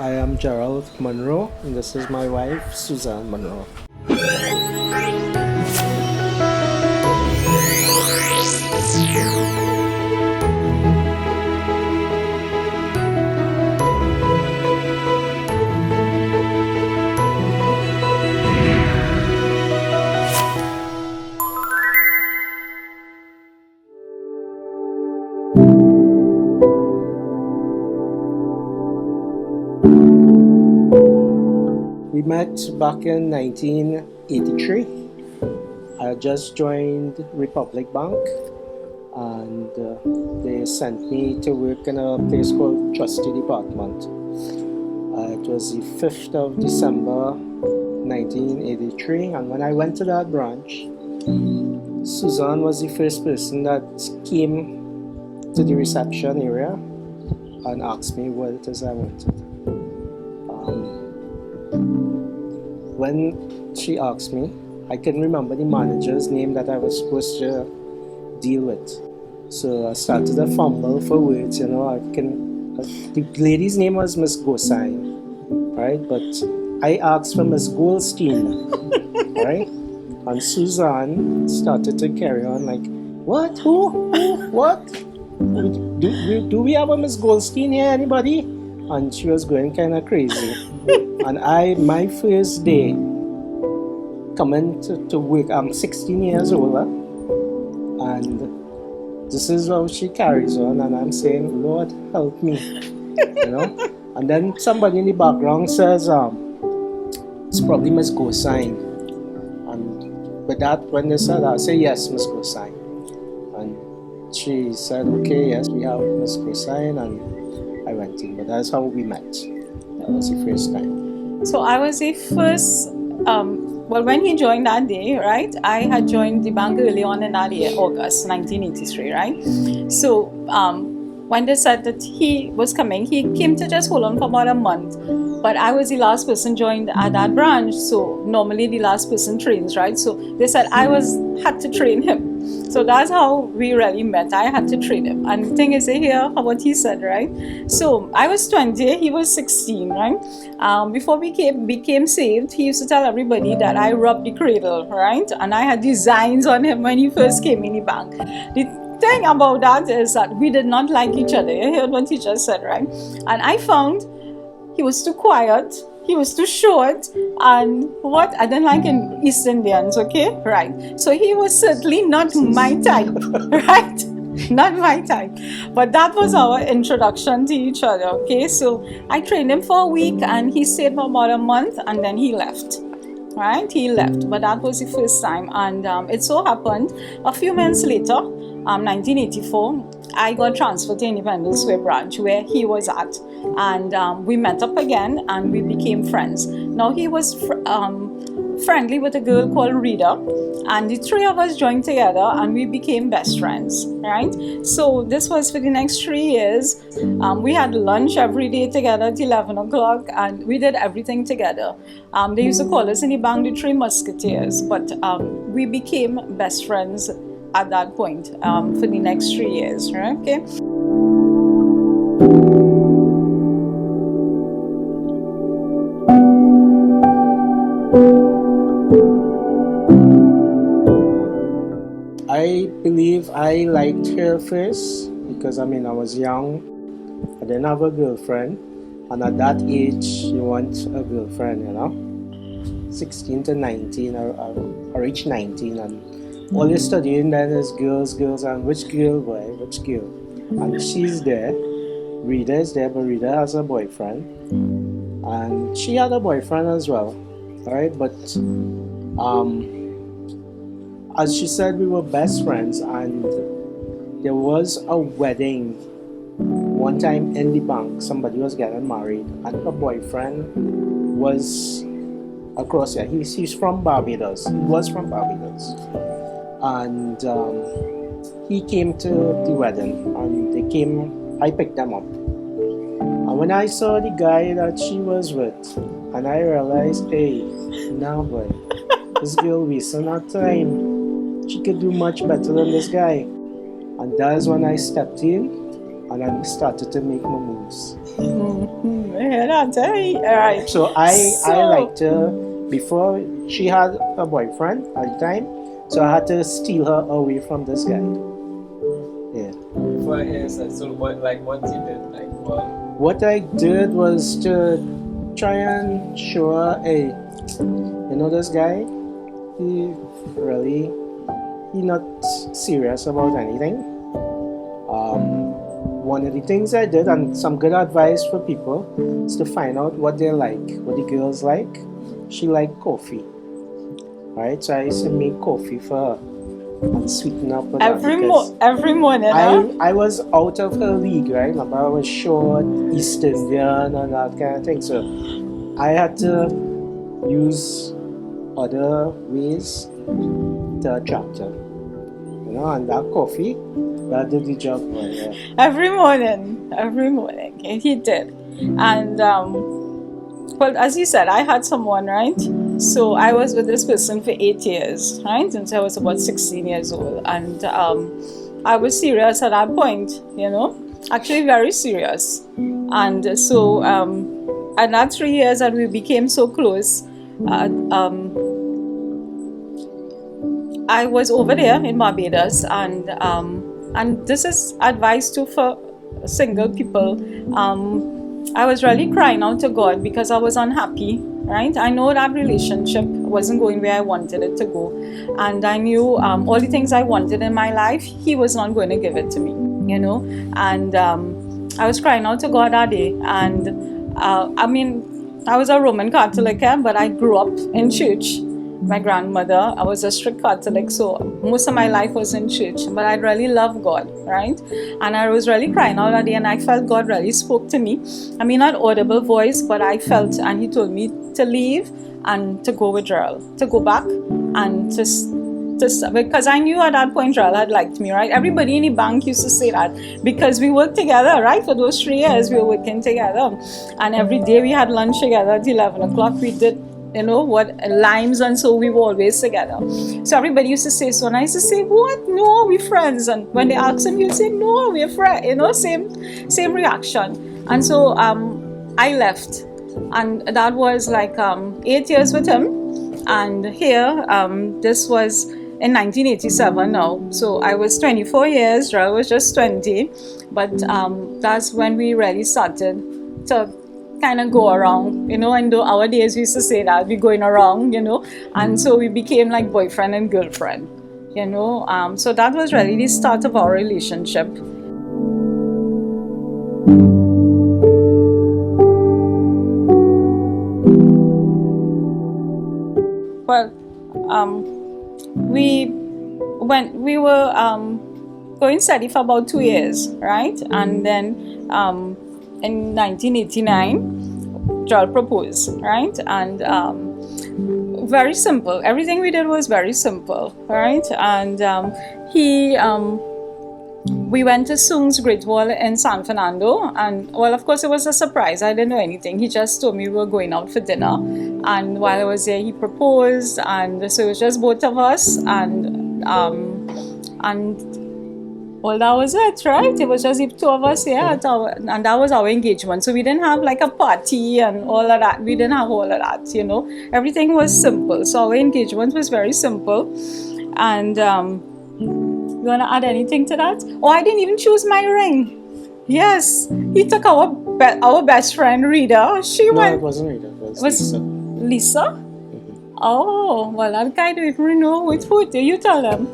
I am Gerald Monroe, and this is my wife, Susan Monroe. We met back in 1983. I had just joined Republic Bank, and they sent me to work in a place called Trustee Department. It was the 5th of December 1983, and when I went to that branch, Susan was the first person that came to the reception area and asked me what it is I wanted. When she asked me, I couldn't remember the manager's name that I was supposed to deal with. So I started to fumble for words, the lady's name was Miss Gosine, right? But I asked for Miss Goldstein, right? And Susan started to carry on like, what? Who? What? Do we have a Miss Goldstein here, anybody? And she was going kind of crazy. And my first day coming to work, I'm 16 years old, and this is how she carries on, and I'm saying, Lord, help me, And then somebody in the background says, it's probably Miss Gosine. And with that, when they said that, I say, yes, Miss Gosine. And she said, okay, yes, we have Miss Gosine, and I went in. But that's how we met. That was the first time. So I was the first, when he joined that day, right? I had joined the bank early on in that year, August 1983, right? So when they said that he was coming, he came to just hold on for about a month. But I was the last person joined at that branch, so normally the last person trains, right? So they said I had to train him. So that's how we really met. I had to train him. And the thing is, hear what he said, right? So I was 20, he was 16, right? Before we became saved, he used to tell everybody that I rubbed the cradle, right? And I had designs on him when he first came in the bank. The thing about that is that we did not like each other. You heard what he just said, right? And I found he was too quiet, he was too short, and I didn't like in East Indians, okay? Right. So he was certainly not my type, right? Not my type. But that was our introduction to each other, okay? So I trained him for a week, and he stayed for about a month, and then he left. Right? He left, but that was the first time. And it so happened, a few months later, 1984, I got transferred to Independence Square branch where he was at, and we met up again and we became friends. Now he was friendly with a girl called Rita, and the three of us joined together and we became best friends, right? So this was for the next 3 years. We had lunch every day together at 11 o'clock, and we did everything together. They used to call us in the bank the Three Musketeers, but we became best friends at that point for the next 3 years, right? Okay. I believe I liked her first because I was young. I didn't have a girlfriend, and at that age you want a girlfriend, 16 to 19, or reach 19, and all you're studying then is girls, and which girl, boy, which girl. And she's there, Rita is there, but Rita has a boyfriend, and she had a boyfriend as well, alright, but as she said, we were best friends, and there was a wedding one time in the bank. Somebody was getting married, and her boyfriend was across here. He's from Barbados. He was from Barbados. And he came to the wedding, and I picked them up. And when I saw the guy that she was with, and I realized, hey, now boy, this girl wasting her time. She could do much better than this guy. And that's when I stepped in and I started to make my moves. Mm-hmm. good answer. All right. So I liked her before she had a boyfriend at the time. So I had to steal her away from this guy. Yeah. For instance, so what you did, like what? What I did was to try and show her, hey, you know this guy? He not serious about anything. One of the things I did, and some good advice for people, is to find out what they like, what the girls like. She liked coffee. Right, so I used to make coffee for her and sweeten up with Every that morning, huh? I was out of her league, right? Remember, I was short, East Indian, and that kind of thing. So I had to use other ways to attract her. You know, and that coffee, that did the job for her. Yeah. Every morning, he did. And well, as you said, I had someone, right? So I was with this person for 8 years, right? Until I was about 16 years old, and I was serious at that point, you know, actually very serious. And so, and that 3 years that we became so close, I was over there in Barbados, and this is advice too for single people. I was really crying out to God because I was unhappy, right? I know that relationship wasn't going where I wanted it to go, and I knew all the things I wanted in my life, He was not going to give it to me, you know. And I was crying out to God that day, and I mean, I was a Roman Catholic, but I grew up in church. My grandmother, I was a strict Catholic, so most of my life was in church, but I really love God, right? And I was really crying out that day, and I felt God really spoke to me. I mean, not audible voice, but I felt, and He told me to leave and to go with Gerald, to go back and because I knew at that point Gerald had liked me, right? Everybody in the bank used to say that because we worked together, right? For those 3 years, we were working together, and every day we had lunch together at 11 o'clock. We did, you know, what, limes, and so we were always together. So everybody used to say so, and I used to say, what? No, we're friends. And when they asked him, he'd say, no, we're friends, you know, same reaction. And so I left, and that was like 8 years with him. And here, this was in 1987 now, so I was 24 years, Gerald was just 20, but that's when we really started to kind of go around, you know, and our days we used to say that, we're going around, you know, and so we became like boyfriend and girlfriend, you know. So that was really the start of our relationship. Well, we were going steady for about 2 years, right? And then in 1989, Gerald proposed, right? And very simple. Everything we did was very simple, right? And we went to Soong's Great Wall in San Fernando, and well, of course, it was a surprise. I didn't know anything. He just told me we were going out for dinner, and while I was there, he proposed, and so it was just both of us, and well, that was it, right? It was just the two of us here, and that was our engagement. So we didn't have like a party and all of that. We didn't have all of that, you know. Everything was simple. So our engagement was very simple. And you want to add anything to that? Oh, I didn't even choose my ring. Yes, he took our best friend Rita. No, it wasn't Rita. It was Lisa. Lisa? Mm-hmm. Oh, well, that guy don't even know which foot. You tell them.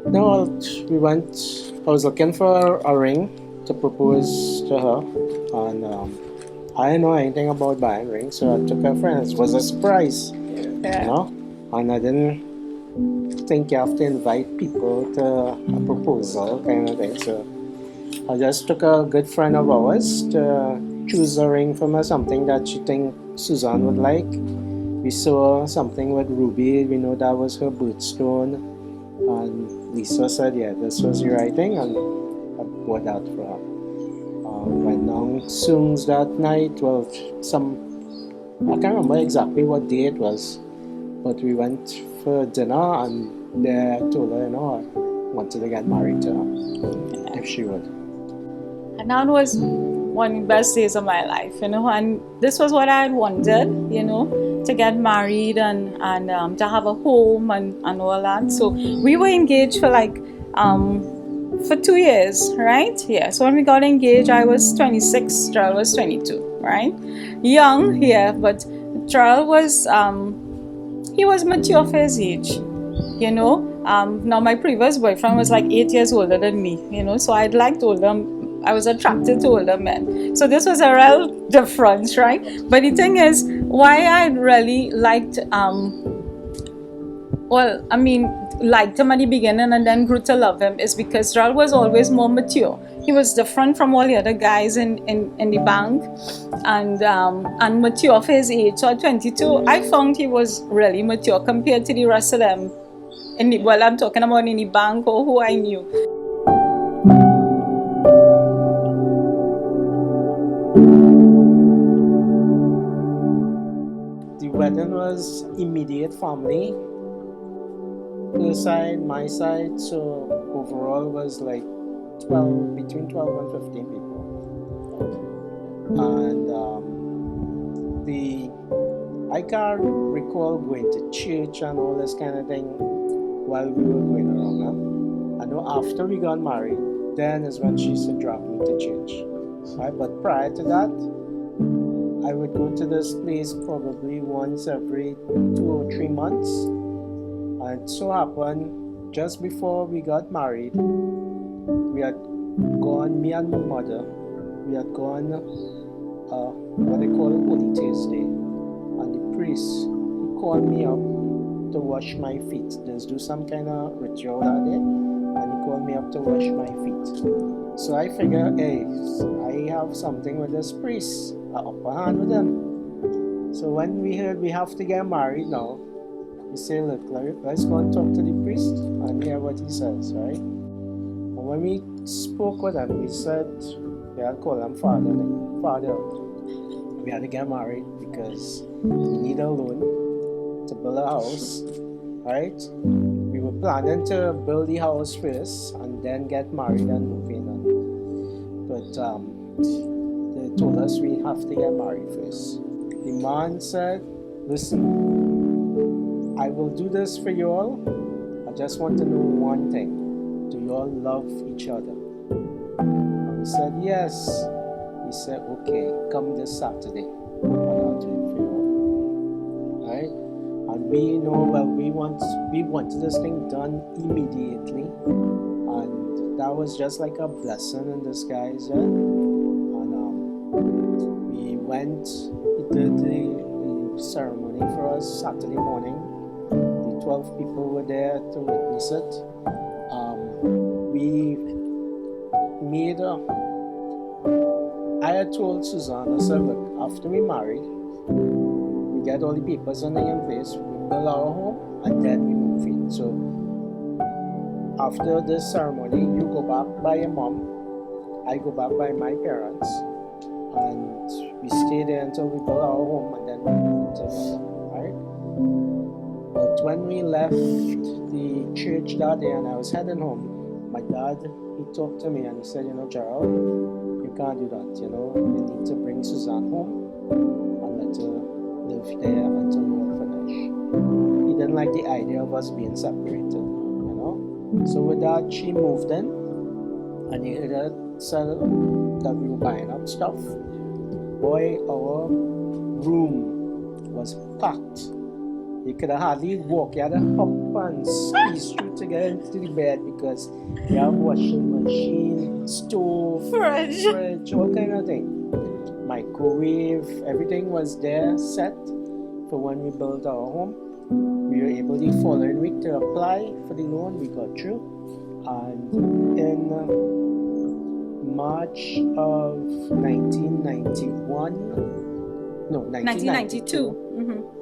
No, we went. I was looking for a ring to propose to her, and I didn't know anything about buying rings, so I took her friend. It was a surprise, you know, and I didn't think you have to invite people to a proposal kind of thing. So I just took a good friend of ours to choose a ring for her, something that she think Suzanne would like. We saw something with ruby. We know that was her birthstone, and Lisa said, yeah, this was the right thing, and I bought that for her. Went down Soong's that night. Well, I can't remember exactly what day it was, but we went for dinner, and they told her, you know, I wanted to get married to her if she would. And that was one of the best days of my life, and this was what I had wanted, to get married and to have a home and all that. So we were engaged for for 2 years, right? Yeah. So when we got engaged, I was 26, Gerald was 22, right? Young, yeah, but Gerald was he was mature for his age, Now my previous boyfriend was like 8 years older than me, so I was attracted to older men. So this was a real difference, right? But the thing is, why I really liked liked him at the beginning and then grew to love him is because Gerald was always more mature. He was different from all the other guys in the bank, and mature for his age. So at 22, I found he was really mature compared to the rest of them. I'm talking about in the bank or who I knew. The wedding was immediate family. Her side, my side, so overall was like between 12 and 15 people. And I can't recall going to church and all this kind of thing while we were going around. I know after we got married, then is when she used to drop me to church. Right? But prior to that, I would go to this place probably once every 2 or 3 months. And it so happened, just before we got married, we had gone, me and my mother, we had gone, what they call it, Holy Thursday. And the priest, he called me up to wash my feet. Just do some kind of ritual that day. And he called me up to wash my feet. So I figured, hey, I have something with this priest, an upper hand with him. So when we heard we have to get married now, we say, look, let's go and talk to the priest and hear what he says, right? And when we spoke with him, we said, we had called him father. We had to get married because we need a loan to build a house, right? We were planning to build the house first and then get married and move in. But they told us we have to get married first. The man said, listen, I will do this for you all. I just want to know one thing. Do you all love each other? And we said, yes. He said, okay, come this Saturday and I'll do it for you all. Right? And we know, well, we wanted this thing done immediately. And that was just like a blessing in disguise. Yeah? And we went, he did the ceremony for us Saturday morning. 12 people were there to witness it. We made I had told Suzanne, I said, look, after we marry, we get all the papers and in place, we build our home, and then we move in. So after this ceremony, you go back by your mom, I go back by my parents, and we stay there until we build our home, and then we move together, right? But when we left the church that day and I was heading home, my dad, he talked to me and he said, Gerald, you can't do that, you need to bring Suzanne home and let her live there until you all finish. He didn't like the idea of us being separated, So with that, she moved in and he heard said that we were buying up stuff. Boy, our room was packed. You could hardly walk. You had to hop and squeeze through to get into the bed because you have washing machine, stove, fridge, all kind of thing. Microwave, everything was there set for when we built our home. We were able the following week to apply for the loan. We got through. And in March of 1992,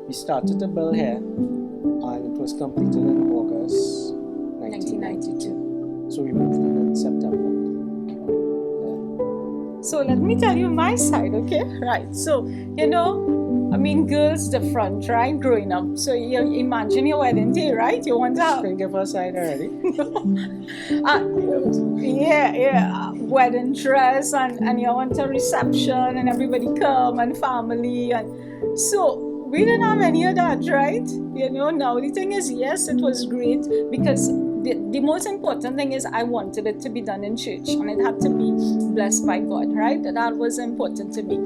we started to build here, and it was completed in August 1992. So we moved in September. So let me tell you my side, okay? Right. So, I mean, girls the front, right? Growing up. So you imagine your wedding day, right? You want to have Can you give us a side already? wedding dress and you want a reception and everybody come and family and so we didn't have any of that, right? Now the thing is, yes, it was great because the most important thing is I wanted it to be done in church and it had to be blessed by God, right? That was important to me.